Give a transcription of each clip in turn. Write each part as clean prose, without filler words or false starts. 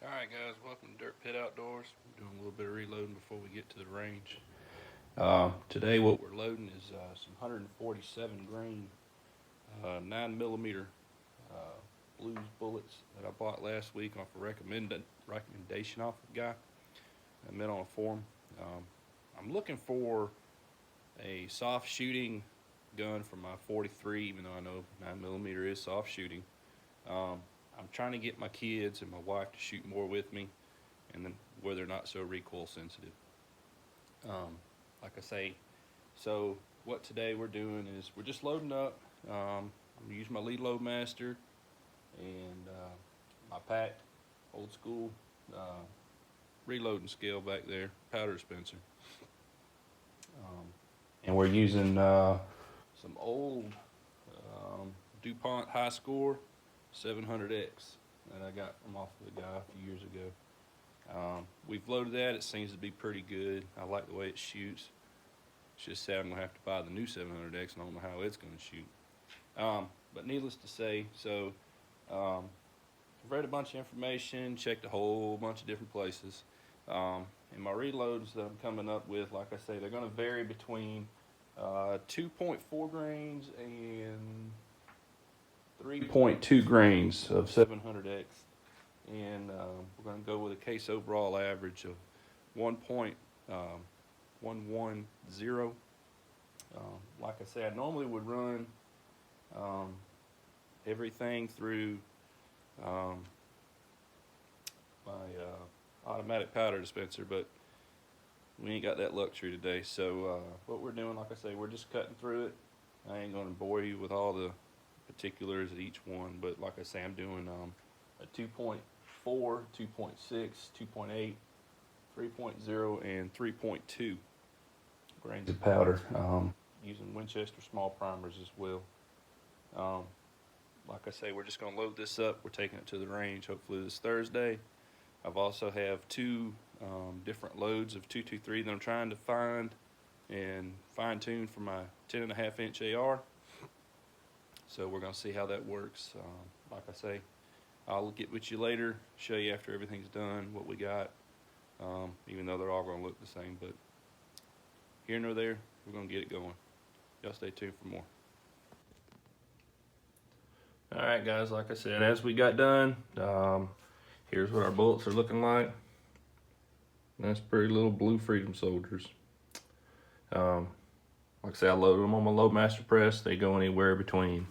Alright guys, welcome to Dirt Pit Outdoors. We're doing a little bit of reloading before we get to the range. Today what we're loading is some 147 grain 9mm blues bullets that I bought last week off a recommendation off a guy I met on a forum. I'm looking for a soft shooting gun for my 43, even though I know 9mm is soft shooting. I'm trying to get my kids and my wife to shoot more with me, and then where they're not so recoil sensitive. Like I say, so what today we're doing is we're just loading up. I'm using my Lead Loadmaster and my packed old school reloading scale back there, powder dispenser. And we're using some old DuPont High Score 700X that I got from off of the guy a few years ago. We've loaded that. It seems to be pretty good. I like the way it shoots. It's just sad I'm going to have to buy the new 700X, and I don't know how it's going to shoot. But needless to say, so I've read a bunch of information, checked a whole bunch of different places. And my reloads that I'm coming up with, like I say, they're going to vary between 2.4 grains and 3.2 grains of 700X, and we're going to go with a case overall average of 1.110. Like I say, I normally would run everything through my automatic powder dispenser, but we ain't got that luxury today. So what we're doing, like I say, we're just cutting through it. I ain't going to bore you with all the particulars of each one, but like I say, I'm doing a 2.4, 2.6, 2.8, 3.0, and 3.2 grains of powder, using Winchester small primers as well. Like I say, we're just going to load this up. We're taking it to the range hopefully this Thursday. I've also have two different loads of 223 that I'm trying to find and fine tune for my 10.5-inch AR. So we're going to see how that works. Like I say, I'll get with you later, show you after everything's done what we got, even though they're all going to look the same. But here nor there, we're going to get it going. Y'all stay tuned for more. Alright guys, like I said, as we got done, here's what our bullets are looking like. Nice pretty little blue Freedom Soldiers. Like I said, I loaded them on my Loadmaster press. They go anywhere between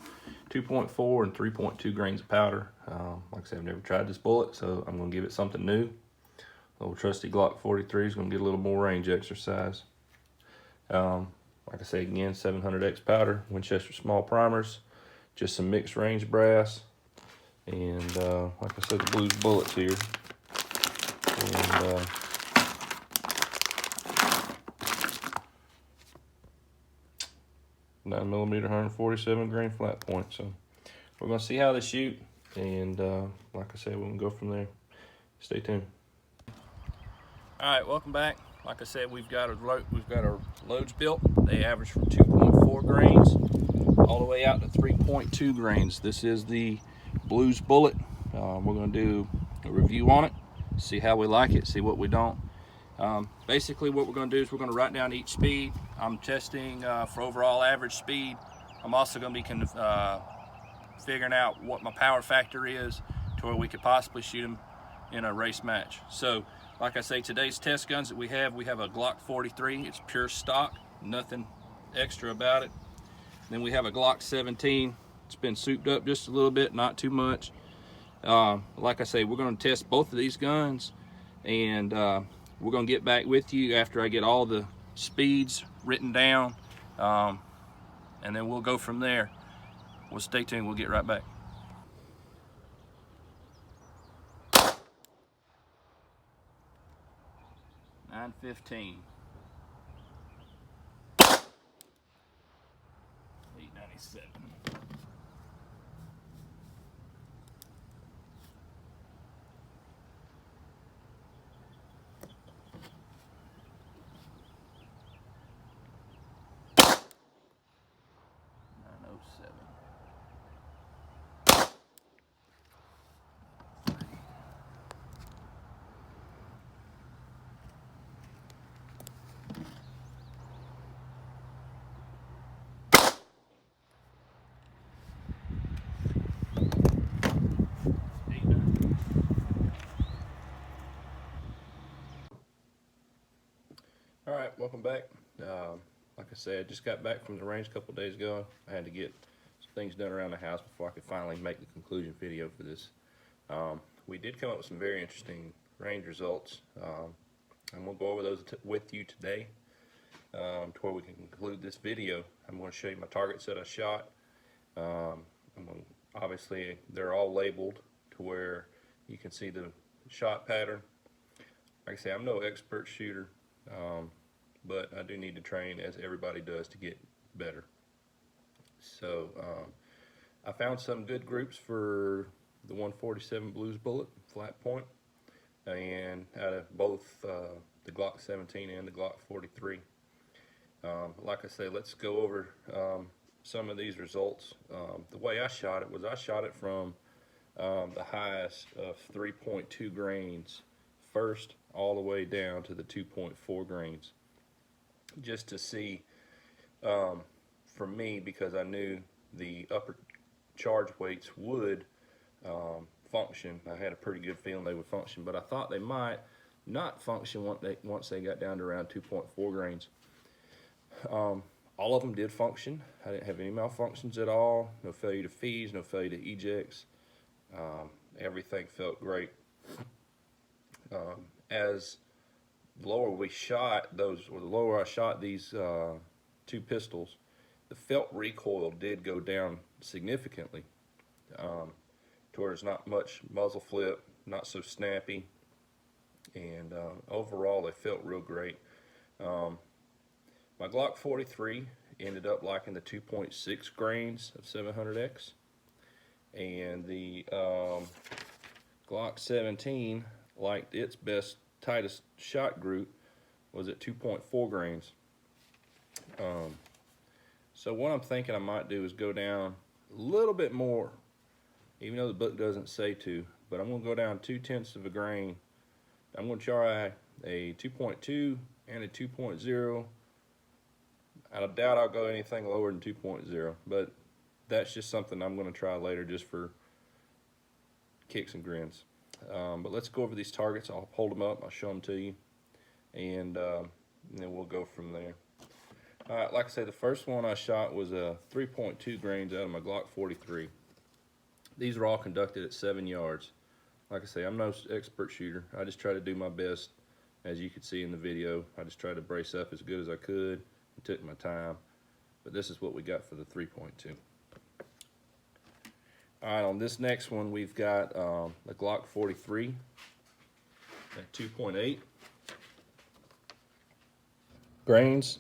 2.4 and 3.2 grains of powder. Like I said, I've never tried this bullet, so I'm going to give it something new. Old trusty Glock 43 is going to get a little more range exercise. Like I say, again, 700X powder, Winchester small primers, just some mixed range brass, and like I said, the blues bullets here. And 9mm 147 grain flat point. So we're going to see how they shoot, and like I said, we're going to go from there. Stay tuned. All right, welcome back. Like I said, we've got our loads built. They average from 2.4 grains all the way out to 3.2 grains. This is the blues bullet. We're going to do a review on it, see how we like it, see what we don't. Basically what we're going to do is we're going to write down each speed. I'm testing for overall average speed. I'm also going to be figuring out what my power factor is to where we could possibly shoot them in a race match. So like I say, today's test guns that we have a Glock 43. It's pure stock, nothing extra about it. Then we have a Glock 17. It's been souped up just a little bit, not too much. Like I say, we're going to test both of these guns, and we're going to get back with you after I get all the speeds written down, and then we'll go from there. Well, stay tuned. We'll get right back. $9.15. $8.97. welcome back. Like I said, just got back from the range a couple of days ago. I had to get some things done around the house before I could finally make the conclusion video for this. We did come up with some very interesting range results. I'm going to go over those with you today to where we can conclude this video. I'm going to show you my targets that I shot. Obviously, they're all labeled to where you can see the shot pattern. Like I say, I'm no expert shooter, but I do need to train, as everybody does, to get better. So I found some good groups for the 147 Blues Bullet flat point, and out of both the Glock 17 and the Glock 43. Like I say, let's go over some of these results. The way I shot it was I shot it from the highest of 3.2 grains first all the way down to the 2.4 grains, just to see, for me, because I knew the upper charge weights would function. I had a pretty good feeling they would function, but I thought they might not function once they got down to around 2.4 grains. All of them did function. I didn't have any malfunctions at all. No failure to feeds, no failure to ejects. Everything felt great. As the lower we shot those, or the lower I shot these two pistols, the felt recoil did go down significantly, to where there's not much muzzle flip, not so snappy, and overall they felt real great. My Glock 43 ended up liking the 2.6 grains of 700X, and the Glock 17 liked its best, tightest shot group was at 2.4 grains. So what I'm thinking I might do is go down a little bit more, even though the book doesn't say to, but I'm going to go down 0.2 of a grain. I'm going to try a 2.2 and a 2.0. I doubt I'll go anything lower than 2.0, but that's just something I'm going to try later, just for kicks and grins. But let's go over these targets. I'll hold them up, I'll show them to you, and then we'll go from there. Alright, like I say, the first one I shot was a 3.2 grains out of my Glock 43. These are all conducted at 7 yards. Like I say, I'm no expert shooter. I just try to do my best. As you could see in the video, I just tried to brace up as good as I could and took my time. But this is what we got for the 3.2. Alright, on this next one we've got the Glock 43 at 2.8 grains.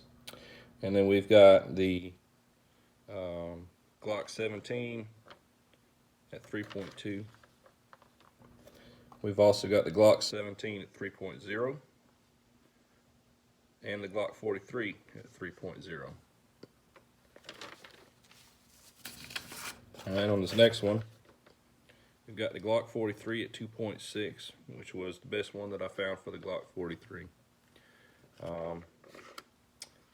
And then we've got the Glock 17 at 3.2. We've also got the Glock 17 at 3.0 and the Glock 43 at 3.0. Alright, on this next one, we've got the Glock 43 at 2.6, which was the best one that I found for the Glock 43.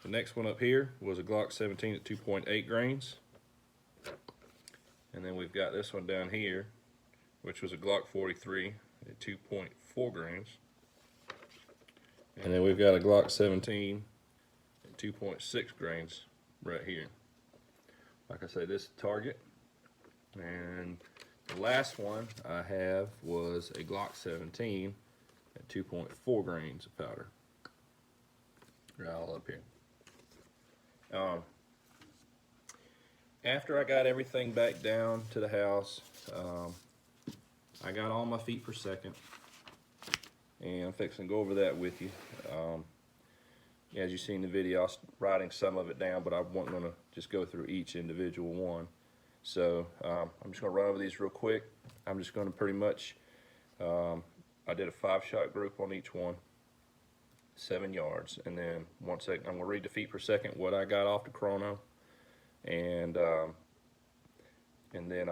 The next one up here was a Glock 17 at 2.8 grains. And then we've got this one down here, which was a Glock 43 at 2.4 grains. And then we've got a Glock 17 at 2.6 grains right here. Like I say, this is the target. And the last one I have was a Glock 17 at 2.4 grains of powder. Right all up here. After I got everything back down to the house, I got all my feet per second, and I'm fixing to go over that with you. As you see in the video, I was writing some of it down, but I wasn't going to just go through each individual one. So I'm just going to run over these real quick. I'm just going to pretty much, I did a 5-shot group on each one, 7 yards, and then I'm going to read the feet per second, what I got off the chrono, and then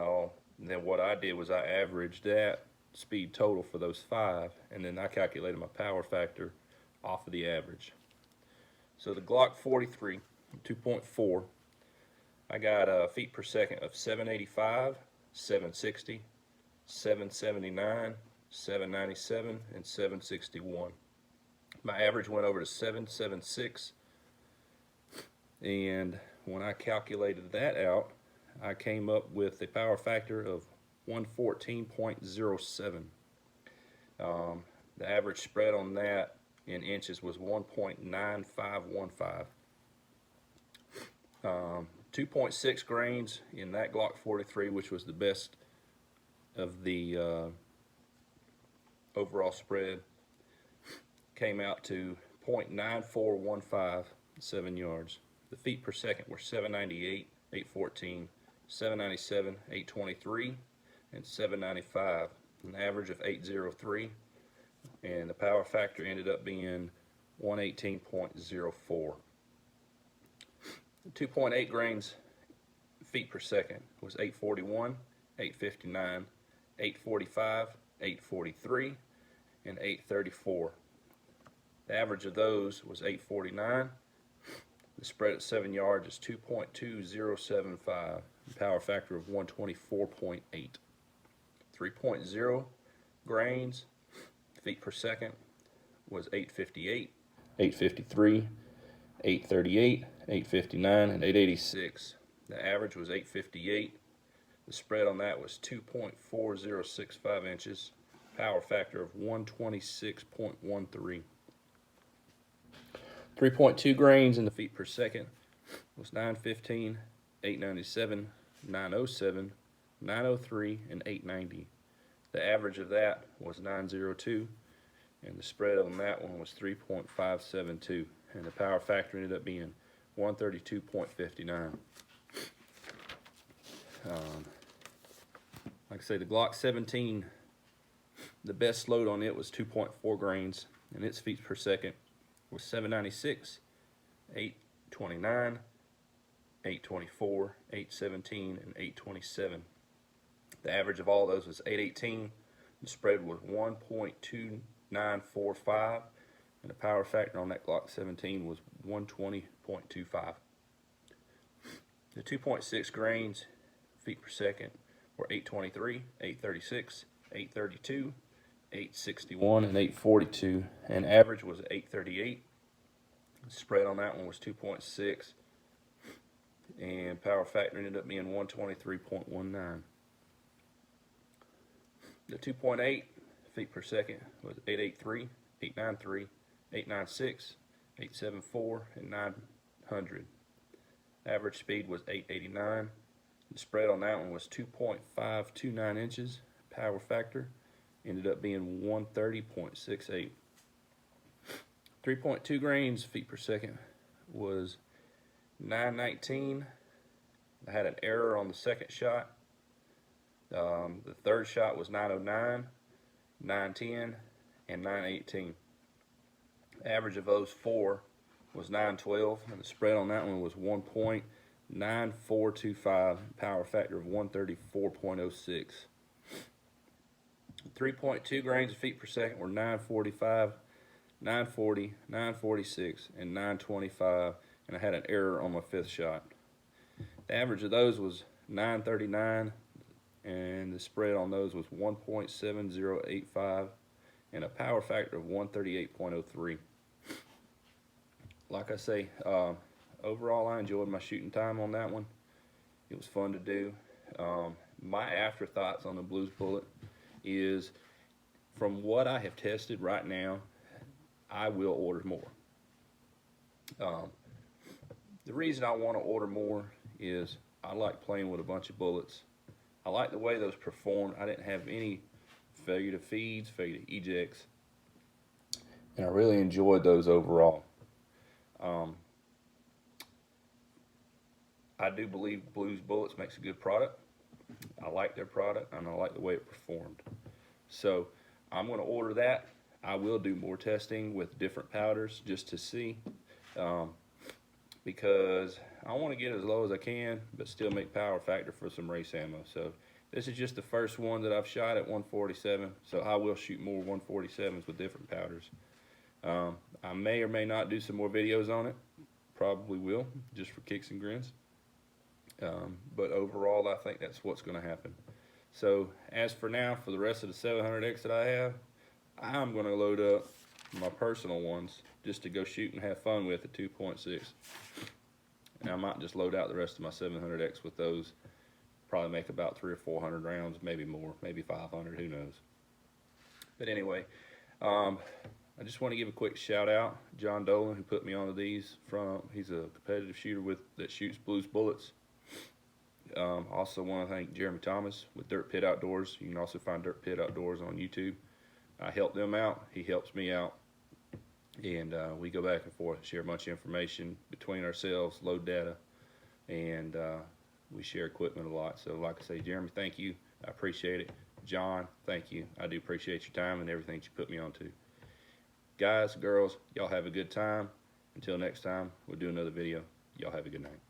what I did was I averaged that speed total for those 5, and then I calculated my power factor off of the average. So the Glock 43 2.4, I got feet per second of 785, 760, 779, 797, and 761. My average went over to 776 And when I calculated that out, I came up with a power factor of 114.07. The average spread on that in inches was 1.9515. 2.6 grains in that Glock 43, which was the best of the overall spread, came out to 0.9415 7 yards. The feet per second were 798, 814, 797, 823, and 795, an average of 803, and the power factor ended up being 118.04. 2.8 grains feet per second was 841, 859, 845, 843, and 834. The average of those was 849. The spread at 7 yards is 2.2075. Power factor of 124.8. 3.0 grains feet per second was 858, 853, 838, 859, and 886. The average was 858. The spread on that was 2.4065 inches. Power factor of 126.13. 3.2 grains in the feet per second was 915, 897, 907, 903, and 890. The average of that was 902, and the spread on that one was 3.572, and the power factor ended up being 132.59. Like I say, the Glock 17, the best load on it was 2.4 grains, and its feet per second was 796, 829, 824, 817, and 827. The average of all those was 818. The spread was 1.2945, and the power factor on that Glock 17 was 120.25. The 2.6 grains feet per second were 823, 836, 832, 861, and 842, and average was 838. The spread on that one was 2.6, and power factor ended up being 123.19. The 2.8 feet per second was 883, 893, 896, 874, and 900. Average speed was 889. The spread on that one was 2.529 inches. Power factor ended up being 130.68. 3.2 grains feet per second was 919. I had an error on the second shot. The third shot was 909, 910, and 918. Average of those four was 912, and the spread on that one was 1.9425, power factor of 134.06. 3.2 grains of feet per second were 945, 940, 946, and 925, and I had an error on my fifth shot. The average of those was 939, and the spread on those was 1.7085, and a power factor of 138.03. Like I say, overall I enjoyed my shooting time on that one. It was fun to do. My afterthoughts on the Blues Bullet is, from what I have tested right now, I will order more. The reason I want to order more is I like playing with a bunch of bullets. I like the way those performed. I didn't have any failure to feeds, failure to ejects, and I really enjoyed those overall. I do believe Blues Bullets makes a good product. I like their product, and I like the way it performed. So I'm going to order that. I will do more testing with different powders just to see, because I want to get as low as I can, but still make power factor for some race ammo. So this is just the first one that I've shot at 147, so I will shoot more 147s with different powders. I may or may not do some more videos on it. Probably will, just for kicks and grins. But overall, I think that's what's going to happen. So as for now, for the rest of the 700X that I have, I'm going to load up my personal ones just to go shoot and have fun with at 2.6. and I might just load out the rest of my 700X with those. Probably make about 300 or 400 rounds, maybe more, maybe 500, who knows. But anyway, I just want to give a quick shout out John Dolan, who put me onto these. He's a competitive shooter that shoots blues bullets. Also want to thank Jeremy Thomas with Dirt Pit Outdoors. You can also find Dirt Pit Outdoors on YouTube. I help them out, he helps me out, and we go back and forth, share a bunch of information between ourselves, load data, and we share equipment a lot. So like I say, Jeremy, thank you, I appreciate it. John, thank you, I do appreciate your time and everything you put me on to. Guys, girls, y'all have a good time. Until next time, we'll do another video. Y'all have a good night.